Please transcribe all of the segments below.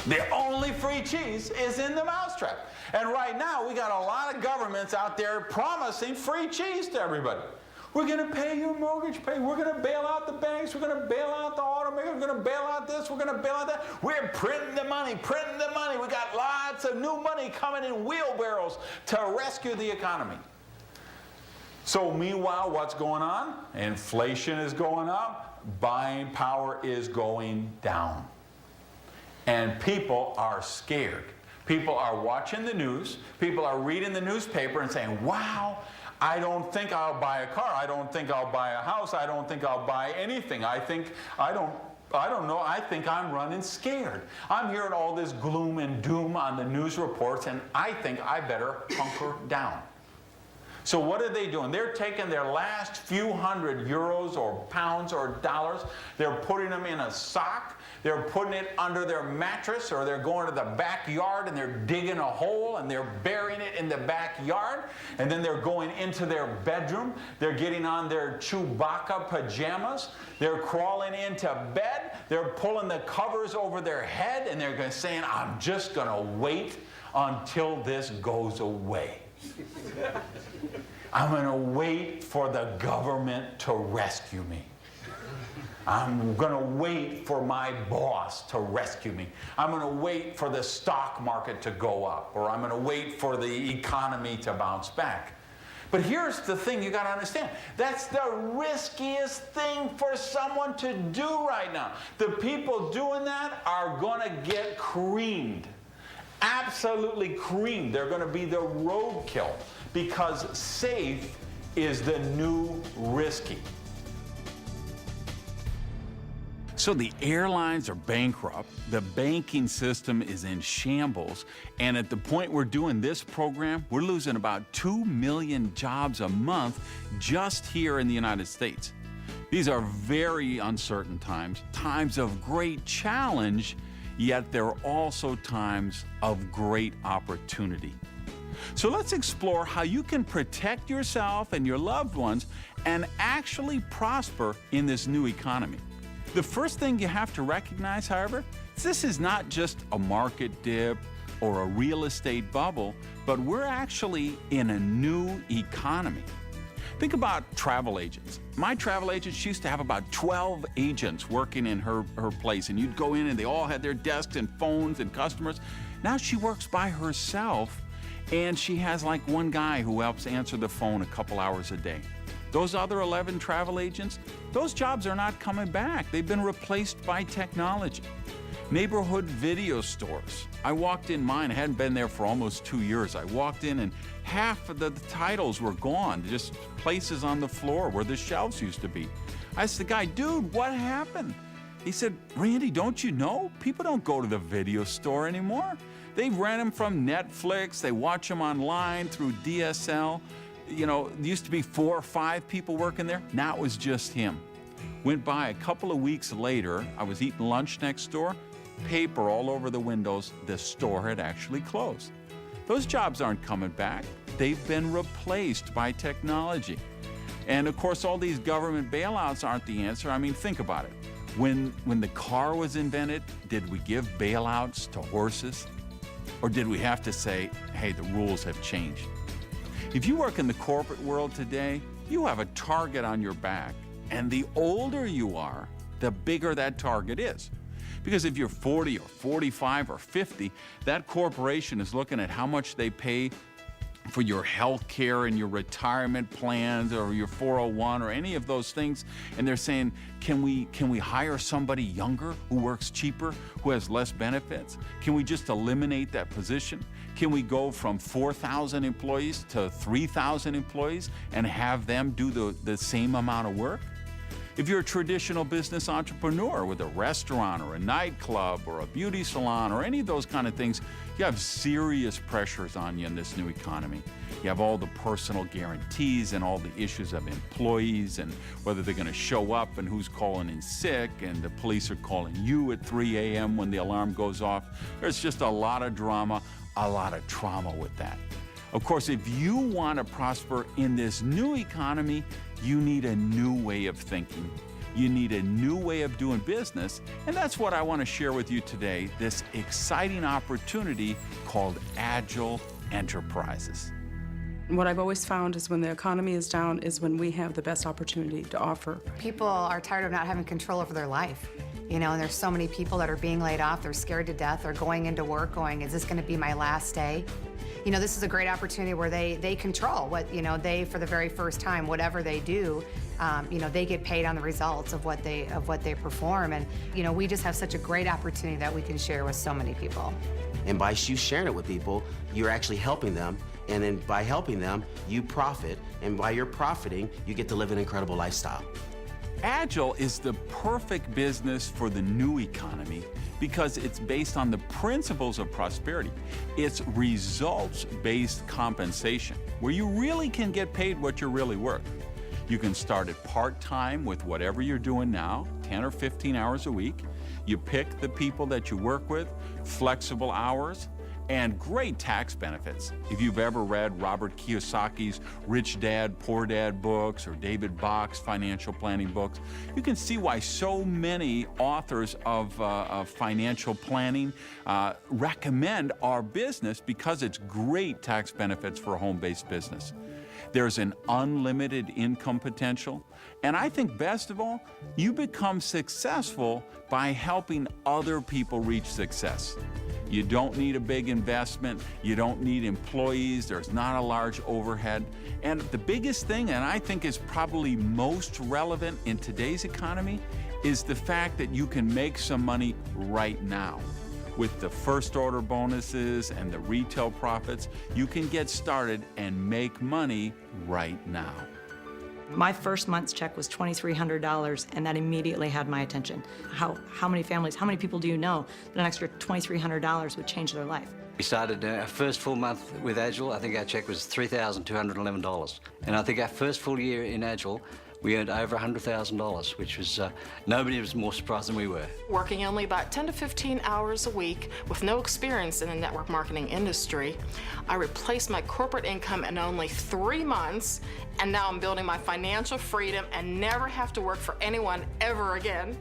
The only free cheese is in the mousetrap. And right now, we got a lot of governments out there promising free cheese to everybody. We're going to pay your mortgage pay. We're going to bail out the banks. We're going to bail out the automakers. We're going to bail out this. We're going to bail out that. We're printing the money, printing the money. We got lots of new money coming in wheelbarrows to rescue the economy. So meanwhile, what's going on? Inflation is going up. Buying power is going down. And people are scared. People are watching the news. People are reading the newspaper and saying, wow, I don't think I'll buy a car. I don't think I'll buy a house. I don't think I'll buy anything. I don't know. I think I'm running scared. I'm hearing all this gloom and doom on the news reports, and I think I better hunker down. So what are they doing? They're taking their last few hundred euros or pounds or dollars. They're putting them in a sock. They're putting it under their mattress, or they're going to the backyard and they're digging a hole and they're burying it in the backyard. And then they're going into their bedroom. They're getting on their Chewbacca pajamas. They're crawling into bed. They're pulling the covers over their head, and they're saying, I'm just going to wait until this goes away. I'm going to wait for the government to rescue me. I'm going to wait for my boss to rescue me. I'm going to wait for the stock market to go up, or I'm going to wait for the economy to bounce back. But here's the thing you got to understand. That's the riskiest thing for someone to do right now. The people doing that are going to get creamed. Absolutely creamed. They're going to be the roadkill, because safe is the new risky. So the airlines are bankrupt, the banking system is in shambles, and at the point we're doing this program, we're losing about 2 million jobs a month just here in the United States. These are very uncertain times, times of great challenge, yet they're also times of great opportunity. So let's explore how you can protect yourself and your loved ones and actually prosper in this new economy. The first thing you have to recognize, however, is this is not just a market dip or a real estate bubble, but we're actually in a new economy. Think about travel agents. My travel agent, she used to have about 12 agents working in her place, and you'd go in and they all had their desks and phones and customers. Now she works by herself, and she has like one guy who helps answer the phone a couple hours a day. Those other 11 travel agents, those jobs are not coming back. They've been replaced by technology. Neighborhood video stores. I walked in mine, I hadn't been there for almost 2 years. I walked in and half of the titles were gone, just places on the floor where the shelves used to be. I asked the guy, dude, what happened? He said, Randy, don't you know? People don't go to the video store anymore. They rent them from Netflix, they watch them online through DSL. You know, there used to be 4 or 5 people working there. Now it was just him. Went by a couple of weeks later, I was eating lunch next door, paper all over the windows, the store had actually closed. Those jobs aren't coming back. They've been replaced by technology. And of course, all these government bailouts aren't the answer. I mean, think about it. When the car was invented, did we give bailouts to horses? Or did we have to say, hey, the rules have changed? If you work in the corporate world today, you have a target on your back, and the older you are, the bigger that target is. Because if you're 40 or 45 or 50, that corporation is looking at how much they pay for your health care and your retirement plans or your 401 or any of those things, and they're saying, can we hire somebody younger who works cheaper, who has less benefits? Can we just eliminate that position? Can we go from 4,000 employees to 3,000 employees and have them do the same amount of work? If you're a traditional business entrepreneur with a restaurant or a nightclub or a beauty salon or any of those kind of things, you have serious pressures on you in this new economy. You have all the personal guarantees and all the issues of employees and whether they're going to show up and who's calling in sick, and the police are calling you at 3 a.m. when the alarm goes off. There's just a lot of drama, a lot of trauma with that. Of course, if you want to prosper in this new economy, you need a new way of thinking. You need a new way of doing business, and that's what I want to share with you today, this exciting opportunity called Agile Enterprises. What I've always found is when the economy is down is when we have the best opportunity to offer. People are tired of not having control over their life. And there's so many people that are being laid off. They're scared to death. They're going into work going, is this going to be my last day? This is a great opportunity where they control what, they, for the very first time, whatever they do, they get paid on the results of what they perform. And, we just have such a great opportunity that we can share with so many people. And by you sharing it with people, you're actually helping them. And then by helping them, you profit. And by your profiting, you get to live an incredible lifestyle. Agile is the perfect business for the new economy because it's based on the principles of prosperity. It's results-based compensation, where you really can get paid what you're really worth. You can start at part-time with whatever you're doing now, 10 or 15 hours a week. You pick the people that you work with, flexible hours, and great tax benefits. If you've ever read Robert Kiyosaki's Rich Dad, Poor Dad books or David Bach's financial planning books, you can see why so many authors of financial planning recommend our business because it's great tax benefits for a home-based business. There's an unlimited income potential, and I think best of all, you become successful by helping other people reach success. You don't need a big investment. You don't need employees. There's not a large overhead. And the biggest thing, and I think is probably most relevant in today's economy, is the fact that you can make some money right now. With the first order bonuses and the retail profits, you can get started and make money right now. My first month's check was $2,300, and that immediately had my attention. How many families, how many people do you know that an extra $2,300 would change their life? We started our first full month with Agile. I think our check was $3,211. And I think our first full year in Agile, we earned over $100,000, which was, nobody was more surprised than we were. Working only about 10 to 15 hours a week with no experience in the network marketing industry, I replaced my corporate income in only 3 months, and now I'm building my financial freedom and never have to work for anyone ever again.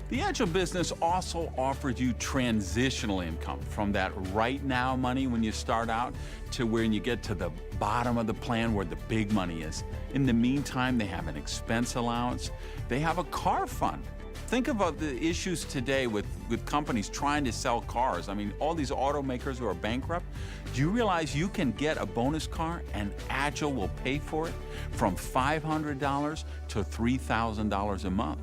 The Agile business also offers you transitional income from that right now money when you start out to when you get to the bottom of the plan where the big money is. In the meantime, they have an expense allowance. They have a car fund. Think about the issues today with companies trying to sell cars. I mean, all these automakers who are bankrupt. Do you realize you can get a bonus car and Agile will pay for it from $500 to $3,000 a month?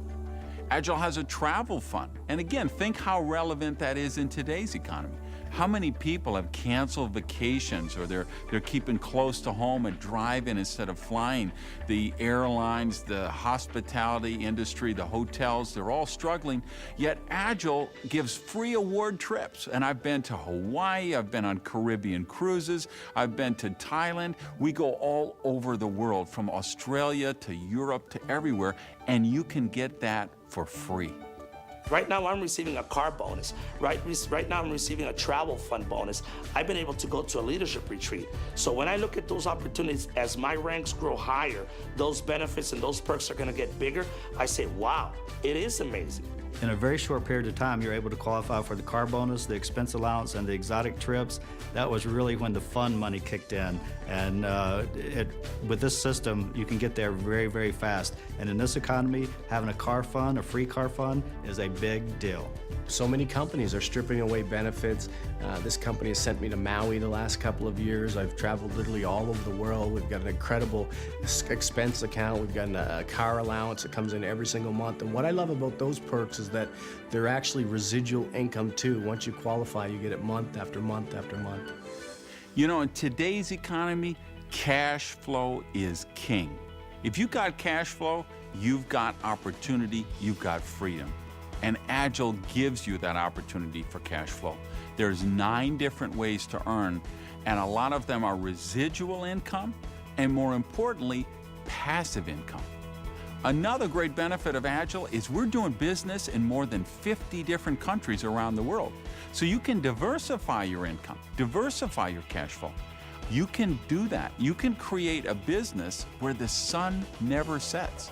Agile has a travel fund. And again, think how relevant that is in today's economy. How many people have canceled vacations or they're keeping close to home and driving instead of flying? The airlines, the hospitality industry, the hotels, they're all struggling. Yet Agile gives free award trips. And I've been to Hawaii, I've been on Caribbean cruises, I've been to Thailand. We go all over the world, from Australia to Europe to everywhere, and you can get that for free. Right now, I'm receiving a car bonus. Right now, I'm receiving a travel fund bonus. I've been able to go to a leadership retreat. So when I look at those opportunities, as my ranks grow higher, those benefits and those perks are gonna get bigger. I say, wow, it is amazing. In a very short period of time, you're able to qualify for the car bonus, the expense allowance, and the exotic trips. That was really when the fun money kicked in. And with this system, you can get there very, very fast. And in this economy, having a car fund, a free car fund, is a big deal. So many companies are stripping away benefits. This company has sent me to Maui the last couple of years. I've traveled literally all over the world. We've got an incredible expense account. We've got a car allowance that comes in every single month. And what I love about those perks is that they're actually residual income too. Once you qualify, you get it month after month after month. You know, in today's economy, cash flow is king. If you got cash flow, you've got opportunity, you've got freedom. And Agile gives you that opportunity for cash flow. There's 9 different ways to earn, and a lot of them are residual income, and more importantly, passive income. Another great benefit of Agile is we're doing business in more than 50 different countries around the world. So you can diversify your income, diversify your cash flow. You can do that. You can create a business where the sun never sets.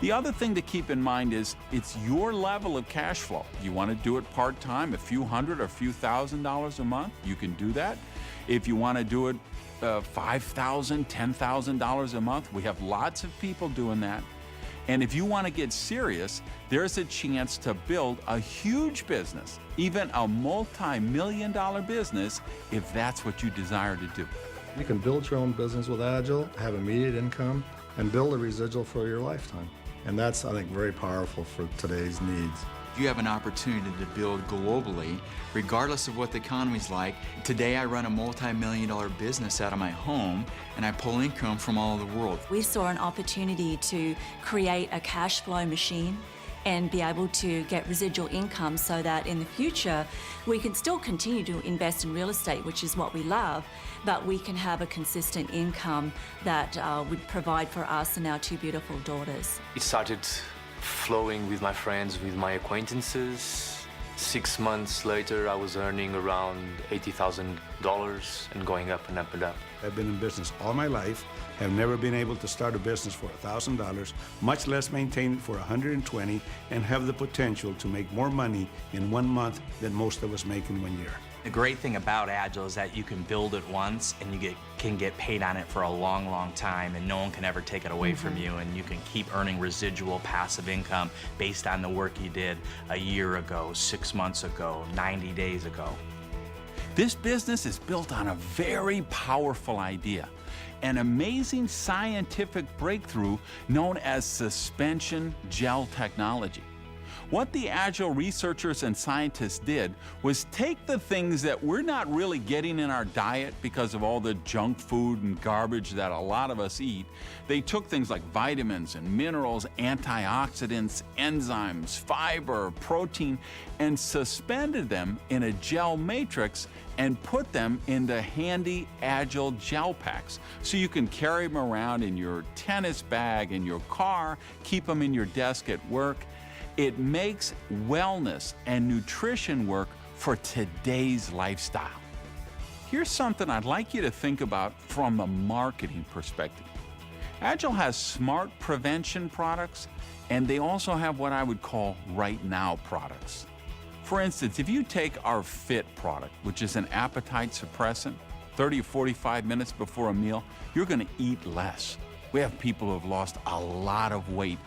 The other thing to keep in mind is it's your level of cash flow. You want to do it part-time, a few hundred or a few $1,000s a month, you can do that. If you want to do it $5,000, $10,000 a month, we have lots of people doing that. And if you want to get serious, there's a chance to build a huge business, even a multi-million-dollar business, if that's what you desire to do. You can build your own business with Agile, have immediate income, and build a residual for your lifetime. And that's, I think, very powerful for today's needs. You have an opportunity to build globally, regardless of what the economy's like. Today I run a multi-million-dollar business out of my home, and I pull income from all over the world. We saw an opportunity to create a cash flow machine and be able to get residual income so that in the future we can still continue to invest in real estate, which is what we love, but we can have a consistent income that would provide for us and our two beautiful daughters. It started flowing with my friends, with my acquaintances. 6 months later, I was earning around $80,000 and going up and up and up. I've been in business all my life, have never been able to start a business for $1,000, much less maintain it for $120, and have the potential to make more money in 1 month than most of us make in 1 year. The great thing about Agile is that you can build it once and you can get paid on it for a long, long time, and no one can ever take it away from you, and you can keep earning residual passive income based on the work you did a year ago, 6 months ago, 90 days ago. This business is built on a very powerful idea, an amazing scientific breakthrough known as suspension gel technology. What the Agile researchers and scientists did was take the things that we're not really getting in our diet because of all the junk food and garbage that a lot of us eat. They took things like vitamins and minerals, antioxidants, enzymes, fiber, protein, and suspended them in a gel matrix and put them into handy Agile gel packs. So you can carry them around in your tennis bag, in your car, keep them in your desk at work. It makes wellness and nutrition work for today's lifestyle. Here's something I'd like you to think about from a marketing perspective. Agile has smart prevention products, and they also have what I would call right now products. For instance, if you take our Fit product, which is an appetite suppressant, 30 or 45 minutes before a meal, you're gonna eat less. We have people who have lost a lot of weight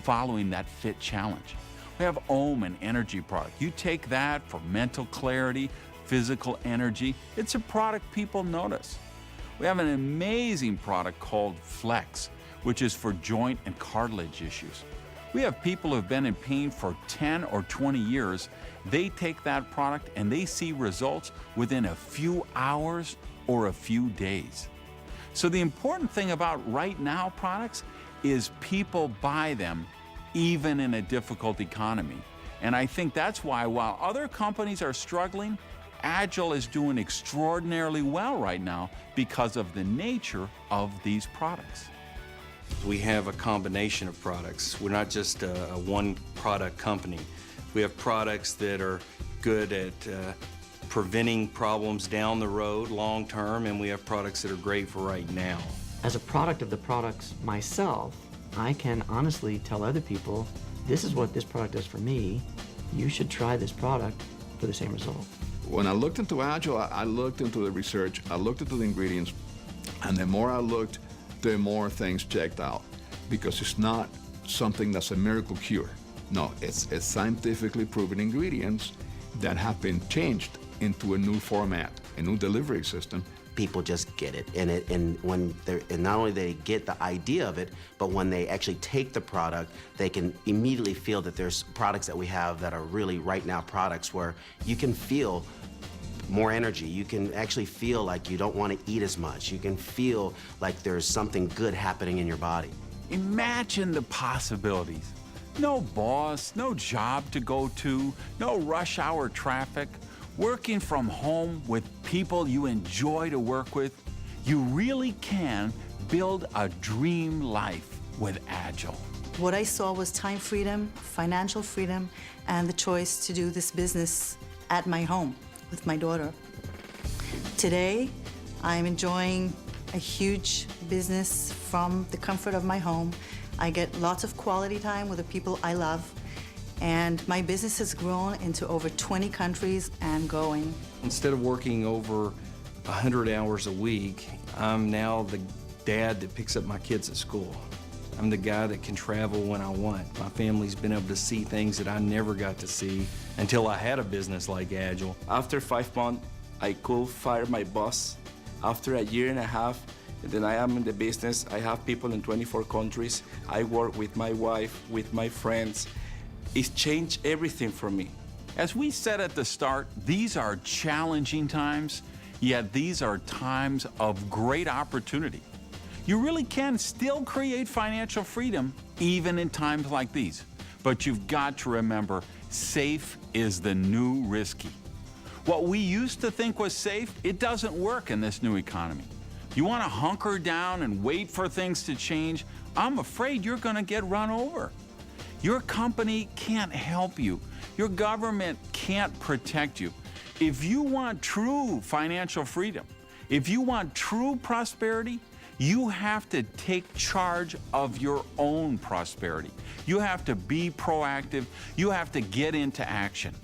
following that Fit challenge. We have OM, an energy product. You take that for mental clarity, physical energy. It's a product people notice. We have an amazing product called Flex, which is for joint and cartilage issues. We have people who have been in pain for 10 or 20 years. They take that product and they see results within a few hours or a few days. So the important thing about right now products is people buy them even in a difficult economy. And I think that's why, while other companies are struggling, Agile is doing extraordinarily well right now because of the nature of these products. We have a combination of products. We're not just a one-product company. We have products that are good at preventing problems down the road, long-term, and we have products that are great for right now. As a product of the products myself, I can honestly tell other people, this is what this product does for me. You should try this product for the same result. When I looked into Agile, I looked into the research, I looked into the ingredients, and the more I looked, the more things checked out. Because it's not something that's a miracle cure. No, it's scientifically proven ingredients that have been changed into a new format, a new delivery system. People just get it, and when they're, and not only they get the idea of it, but when they actually take the product, they can immediately feel that there's products that we have that are really right now products where you can feel more energy. You can actually feel like you don't want to eat as much. You can feel like there's something good happening in your body. Imagine the possibilities. No boss, no job to go to, no rush hour traffic. Working from home with people you enjoy to work with, you really can build a dream life with Agile. What I saw was time freedom, financial freedom, and the choice to do this business at my home with my daughter. Today, I'm enjoying a huge business from the comfort of my home. I get lots of quality time with the people I love, and my business has grown into over 20 countries and going. Instead of working over 100 hours a week, I'm now the dad that picks up my kids at school. I'm the guy that can travel when I want. My family's been able to see things that I never got to see until I had a business like Agile. After 5 months, I could fire my boss. After a year and a half, then I am in the business. I have people in 24 countries. I work with my wife, with my friends. It's changed everything for me. As we said at the start, these are challenging times, yet these are times of great opportunity. You really can still create financial freedom even in times like these. But you've got to remember, safe is the new risky. What we used to think was safe, it doesn't work in this new economy. You want to hunker down and wait for things to change? I'm afraid you're going to get run over. Your company can't help you. Your government can't protect you. If you want true financial freedom, if you want true prosperity, you have to take charge of your own prosperity. You have to be proactive. You have to get into action.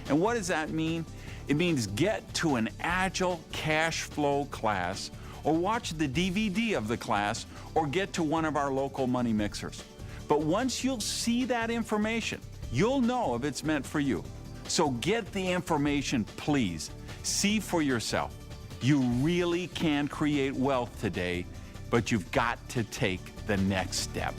And what does that mean? It means get to an Agile cash flow class, or watch the DVD of the class, or get to one of our local money mixers. But once you'll see that information, you'll know if it's meant for you. So get the information, please. See for yourself. You really can create wealth today, but you've got to take the next step.